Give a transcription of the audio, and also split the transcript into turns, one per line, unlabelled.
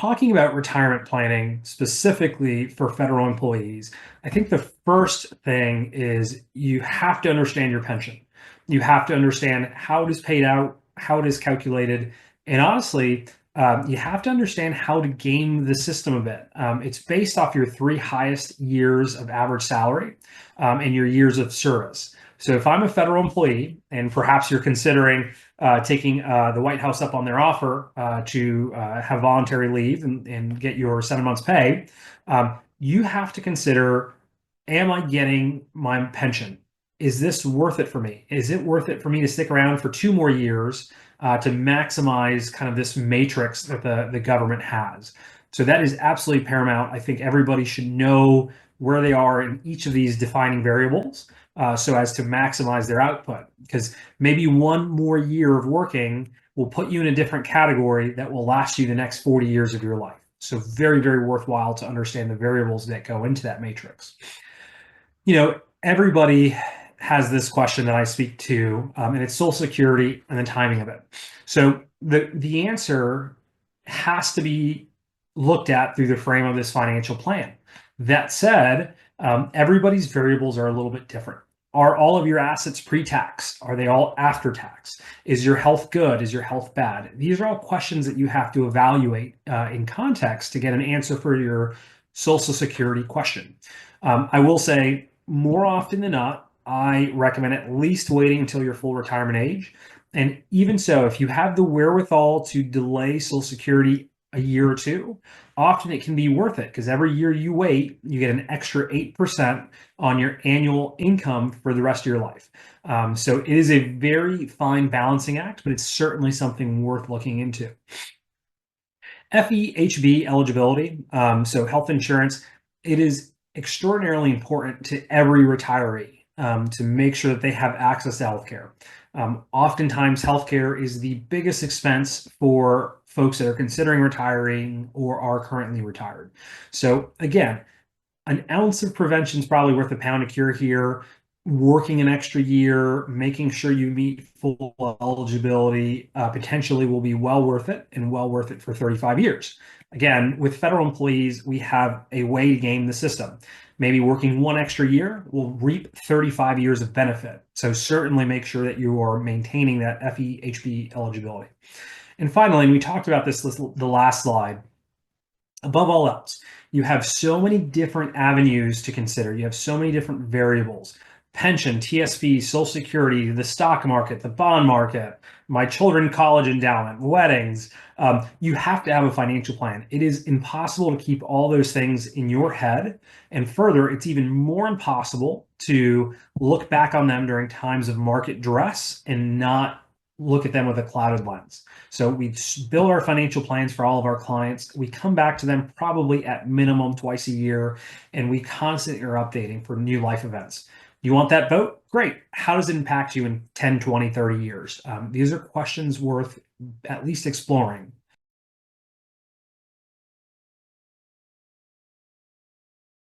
talking about retirement planning specifically for federal employees, I think the first thing is you have to understand your pension. You have to understand how it is paid out, how it is calculated, and honestly, you have to understand how to game the system a bit. It's based off your three highest years of average salary and your years of service. So if I'm a federal employee and perhaps you're considering taking the White House up on their offer to have voluntary leave and get your 7 months pay, you have to consider, am I getting my pension? Is this worth it for me? Is it worth it for me to stick around for 2 more years to maximize kind of this matrix that the government has? So that is absolutely paramount. I think everybody should know where they are in each of these defining variables so as to maximize their output. Because maybe 1 more year of working will put you in a different category that will last you the next 40 years of your life. So very, very worthwhile to understand the variables that go into that matrix. Everybody has this question that I speak to, and it's Social Security and the timing of it. So the answer has to be looked at through the frame of this financial plan. That said, everybody's variables are a little bit different. Are all of your assets pre-tax? Are they all after tax? Is your health good? Is your health bad? These are all questions that you have to evaluate in context to get an answer for your Social Security question. I will say more often than not, I recommend at least waiting until your full retirement age. And even so, if you have the wherewithal to delay Social Security a year or two, often it can be worth it because every year you wait, you get an extra 8% on your annual income for the rest of your life. So it is a very fine balancing act, but it's certainly something worth looking into. FEHB eligibility, so health insurance, it is extraordinarily important to every retiree to make sure that they have access to healthcare. Oftentimes, healthcare is the biggest expense for folks that are considering retiring or are currently retired. So again, an ounce of prevention is probably worth a pound of cure here. Working an extra year, making sure you meet full eligibility, potentially will be well worth it and well worth it for 35 years. Again, with federal employees, we have a way to game the system. Maybe working 1 extra year will reap 35 years of benefit. So certainly make sure that you are maintaining that FEHB eligibility. And finally, and we talked about this the last slide, above all else, you have so many different avenues to consider. You have so many different variables. Pension, TSP, Social Security, the stock market, the bond market, my children's college endowment, weddings. You have to have a financial plan. It is impossible to keep all those things in your head. And further, it's even more impossible to look back on them during times of market duress and not look at them with a clouded lens. So we build our financial plans for all of our clients. We come back to them probably at minimum twice a year, and we constantly are updating for new life events. You want that boat? Great. How does it impact you in 10, 20, 30 years? These are questions worth at least exploring.